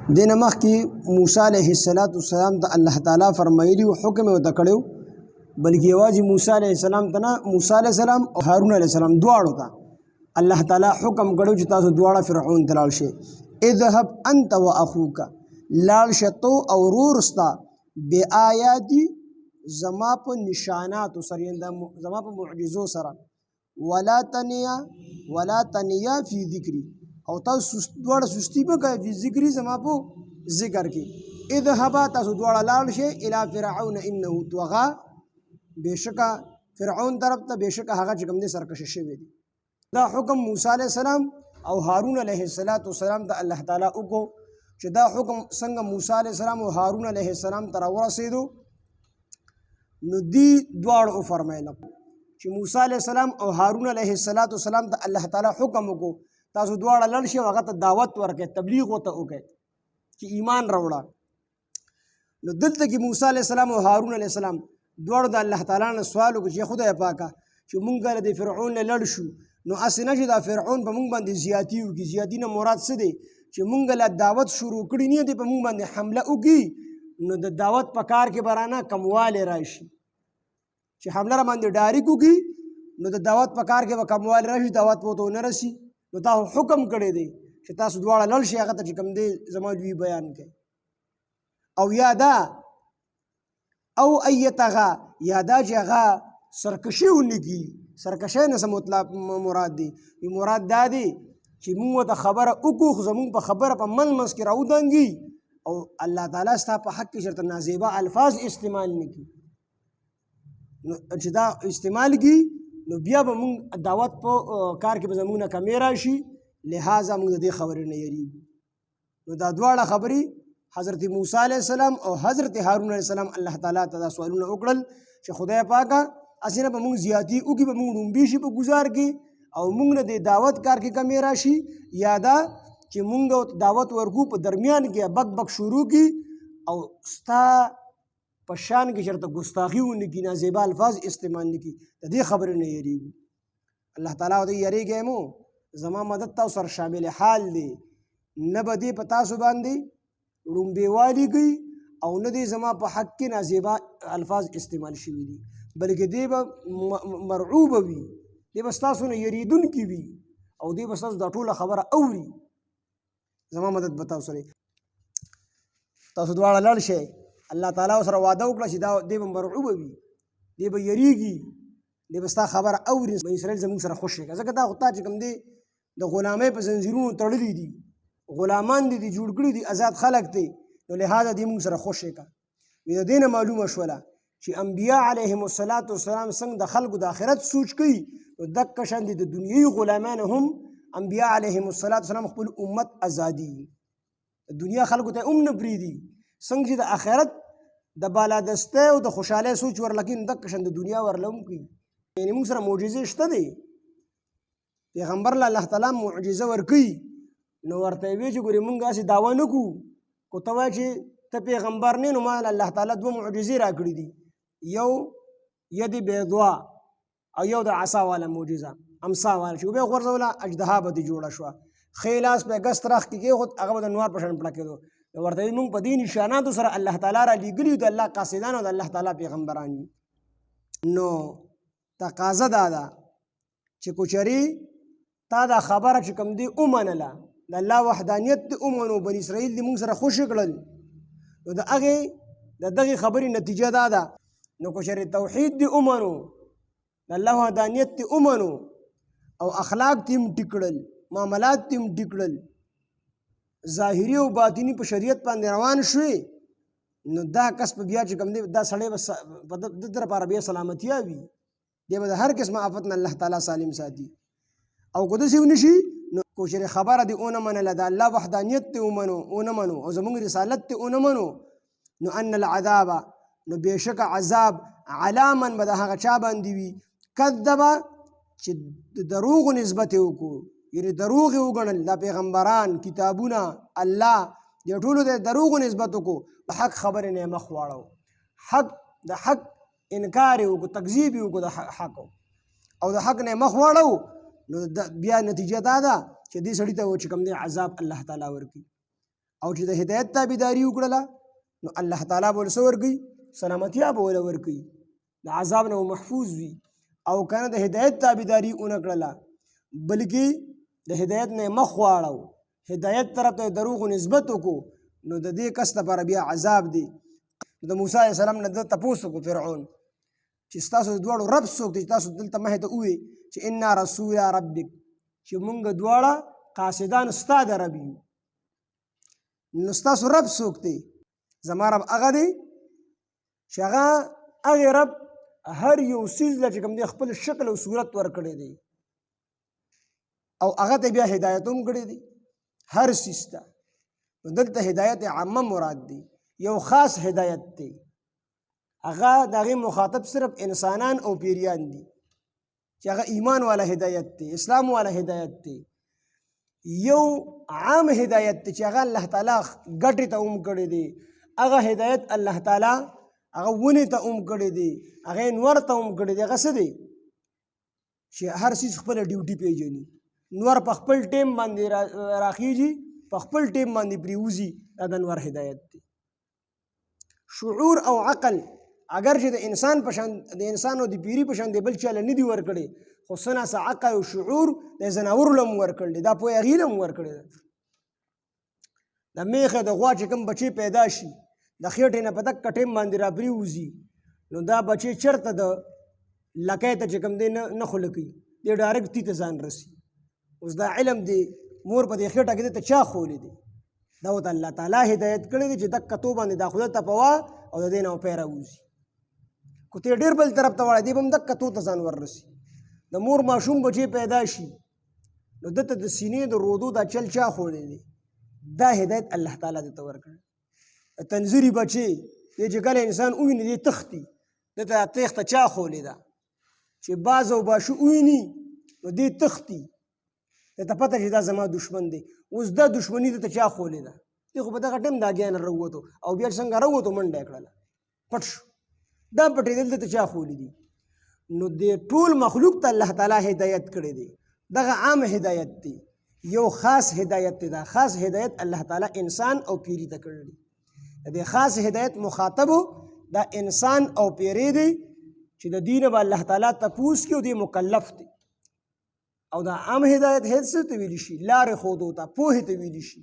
دین مخکې موسی علیه السلام ته الله تعالی فرمایلی او حکم ورته کړو، بلکې یوازې موسی علیه السلام ته نه، موسی علیه السلام او هارون علیه السلام دواړو ته الله تعالی حکم کړو چې تاسو دواړه فرعون ته لاړ شئ. اذهب انت واخوک، لاړ شه تو او ورور ستا، بآیاتي زما په نشاناتو سره، زما په معجزو سره، ولا تنیا فی ذکری، او تاسو دواړه سستی به کوئ فی ذکری زما په ذکر کې. اذهبا تاسو دواړه لاړ شئ الی فرعون انه طغى، بېشکه فرعون طرف ته بېشکه هغه چې کوم دی سرکشه شوی دی. دا حکم موسی علیه السلام او هارون علیه السلام ته الله تعالی وکړو چې دا حکم څنګه موسی علیه السلام او هارون علیه السلام ته راورسېدو، نو دی دواړو وفرمیله چې موسی علیه السلام او هارون علیه السلام ته الله تعالی حکم وکړو تاسو دواړه لاړ شئ او هغه ته دعوت ورکړئ، تبلیغ ورته وکړئ چې ایمان راوړه. نو دلته کې موسی علیه السلام او هارون علیه السلام دواړو د الله تعالی نه سوال وکړو چې خدای پاکه چې مونږ له فرعون نه لړ شو، نو هسې نه چې دا فرعون په مونږ باندې زیاتي وکړي. زیاتي نه مراد څه دی چې مونږ له دعوت شروع کړي نه دی، په مونږ باندې حمله وکړي، نو د دعوت په کار کې به رانه کموالی راشي. چې حمله را باندې ډایرک وکړي نو د دعوت په کار کې به کموالی راشي، دعوت به ورته ونه رسي. نو تا حکم کړی دی چې تاسو دواړه لاړ شئ هغه ته چې کوم دی زما دوی بیان کوي. او یا دا او ایتغا، یا دا چې هغه سرکشي ونه کړي. سرکشۍ نه څه مطلب مراد دی؟ مراد دا دی چې موږ ورته خبره وکړو خو زموږ په خبره په منځ کې راودانګي او الله تعالی ستا په حق کې چېرته نازیبه الفاظ استعمال نه کړي. نو چې دا استعمال کړي نو بیا به مونږ دعوت په کار کې به زموږ نه کمی راشي، لہٰذا موږ د دې خبرې نه یریږو. نو دا دواړه خبرې حضرت موسی علیه السلام او حضرت هارون علیه السلام الله تعالی ته دا سوالونه وکړل چې خدای پاکه هسې نه به مونږ زیاتي وکړي، به مونږ ړومبي شي په ګزار کې او مونږ نه د دعوت کار کې کمی راشي، یا دا چې مونږ دعوت ورکو په درمیان کې بک بک شروع کړي او ستا په شان کې چېرته ګستاخي ونه کړي، نازیبه الفاظ استعمال نه کړي، د دې خبرې نه یریږو. الله تعالی ورته یریږئ مو، زما مدد تاسو سره شامل حال دی، نه به دې په تاسو باندې ړومبېوالي کوي او نه دې زما په حق کې نازیبه الفاظ استعمال شوي دي، بلکې دې به مرعوبه وي، دې به ستاسو نه یریدونکي وي او دې به ستاسو دا ټوله خبره اوري. زما مدد به تاسو سره، تاسو دواړه لاړ شئ. الله تعالی سره وعده وکړه چې دا دې به مرعوبه وي، دې به یریږي، دې به ستا خبره اوري. بني اسرائیل زموږ سره خوش شي، ځکه دا خو تا چې کوم دی د غلامۍ په زنځیرونو تړلي دي، غلامان دي جوړ کړي دي، آزاد خلک دی، نو لہٰذا دې موږ سره خوش شي. د دې نه معلومه شوله چې انبیا علیهم السلام څنګه د خلکو د آخرت سوچ کوي، نو دقه شان د دنیوي غلامان هم انبیا علیهم السلام خپل امت ازادي، د دنیا خلکو ته هم نه پرېږدي. څنګه چې د آخرت د بالادستی او د خوشحالۍ سوچ ورلکي، نو دقه شان د دنیا ورله هم کوي. یعنې موږ سره معجزې شته دی، پیغمبر له الله تعالی معجزه ورکوي، نو ورته یې وایي چې ګورې موږ هسې دعوه نه کوو، خو ته وایې چې ته پیغمبر نه، نو ما الله تعالی دوه معجزې راکړي دي، یو ید بیضوا او یو د عصا والا معجزه، امسا والا چې وبې غورځوله اژدها به دې جوړه شوه، ښی لاس به یې ګس ترخ کې کېښود، هغه به د نوار په شان پړه کېدو. نو ورته وایي موږ په دې نشاناتو سره الله تعالی را لېږلي یو، د الله قاصدان او د الله تعالی پیغمبران دي. نو تقاضا دا ده چې کوچري تا دا خبره چې کوم دی ومنله، د الله وحدانیت دې ومنو، بني اسرائیل دې موږ سره خوشې کړل، نو د دغې خبرې نتیجه دا ده، نو کوچري توحید دې ومنو، د الله وحدانیت دې ومنو او اخلاق دې هم ټیک کړل، معاملات دې هم ټیک کړل، ظاهري او باطني په شریعت باندې روان شوې، نو دا کس په بیا چې کوم دی دا سړی به د ده لپاره بیا سلامتیا وي، دی به د هر قسمه آفت نه الله تعالی سالم ساتي. او که داسې ونه شي نو کوچرې خبره دې ونه منله، د الله وحدانیت دې ونه منو او زموږ رسالت دې ونه منو، نو ان العذاب، نو بېشکه عذاب، علی من به د هغه چا باندې وي کذبه چې د دروغو نسبت یې وکړو، یعنې دروغ یې وګڼل، دا پیغمبران، کتابونه، الله دې ټولو د دروغو نسبت وکړو، د حق خبرې نه یې مخ واړو، د حق انکار یې وکړو، تکذیب یې وکړو د حق او د حق نه یې مخ واړو، نو بیا نتیجه دا ده چې دې سړي ته چې کوم دی عذاب الله تعالی ورکړي. او چې د هدایت تابعداري وکړله نو الله تعالی به ورسه ورکوي سلامتیا به ورله ورکوي د عذاب نه محفوظ وي او کنه د هدایت تابعداري ونه کړله بلکې د هدایت نه مخ واړو هدایت طرف ته دروغ نسبت وکړو نو د دې کس لپاره بیا عذاب دی د موسی علیه السلام نه د تپوس وکړو فرعون چې ستاسو دواړو رب څوک دی تاسو دلته مخې ته ووایئ چې انا رسول ربک چې مونږ دواړه قاصدان ستا د رب یو نو ستاسو رب څوک دی زما رب هغه دی چې هغه هغې رب هر یو څیز له چې کوم دی خپل شکل او صورت ورکړی دی او هغه ته بیا هدایت هم کړی دی هر څیز ته نو دلته هدایت عامه مراد دی یو خاص هدایت دی هغه د هغې مخاطب صرف انسانان او پیریان دي چې هغه ایمان والا هدایت دی اسلام والا هدایت دی یو عام هدایت دی چې هغه الله تعالی ګټې ته هم کړی دی هغه هدایت الله تعالی هغه ونې ته هم کړی دی هغه نور ته هم کړی دی هغه څه دی چې هر څیز خپله ډیوټي پیژني نور په خپل ټیم باندې راخیږي په خپل ټیم باندې پرېوځي دا د نور هدایت دی شعور او عقل اگر چې د انسان په شان د انسان او د پیري په شان د بل چا له نه دي ورکړی خو څه ناڅه عقل او شعور د ځناورو له هم ورکړی دا پوهه هغې له هم ورکړې ده د میخه د غوا چې کوم بچی پیدا شي د خېټې نه په دقه ټیم باندې راپرېوځي نو دا بچی چېرته د لکۍ ته چې کوم دی نه خوله کوي دی ډایرکټ تی ته ځان رسي اوس دا علم دی مور په دې خېټه کې دی ته چا خولی دی دا ورته الله تعالی هدایت کړی دی چې دقه تو باندې دا خوله تپوه او د دې نه وپی راوځي کو ته ډېر بل طرف ته واړی دی به هم دقه تو ته ځان وررسي د مور ماشوم بچی پیدا شي نو دته د سینې د رودو دا چل چا خولی دی دا هدایت الله تعالی دته ورکړی تنظیري بچی دی چې کله انسان وویني دی تښتي دته تېښته چا خولی ده چې باز او باشو وویني نو دی تښتي ته پته چې دا زما دشمن دی اوس دا دشمني دته چا خولی ده دی خو په دغه ټیم دا ګیان راووتو او بیا څنګه راووتو منډه یې کړله پټ شو دا پټېدل دته چا خولی دي نو د ټول مخلوق ته الله تعالی هدایت کړی دی دغه عام هدایت دی یو خاص هدایت دی دا خاص هدایت الله تعالی انسان او پیری ته کړی دی د خاص هدایت مخاطبو دا انسان او پیری دی چې د دین به الله تعالی تپوس کې او دی مکلف دی او دا عام هدایت هیڅ څه ته ویلی شي لارې ښودو ته پوهې ته ویلی شي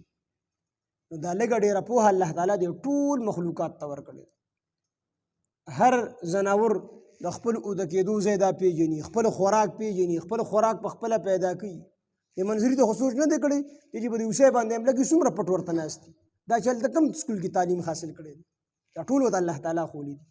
نو دا لږه ډېره پوهه الله تعالی د ټول مخلوقات ته ورکړې ده هر ځناور د خپل اوده کېدو ځای دا پیژني خپل خوراک پیژني خپل خوراک په خپله پیدا کوي د منظري ته خو سوچ نه دی کړی چې په دې اوسۍ باندې هم لګي څومره پټ ورته ناست دي دا چې هلته کوم سکول کې تعلیم حاصل کړی دی دا ټول ورته الله تعالی خولی دي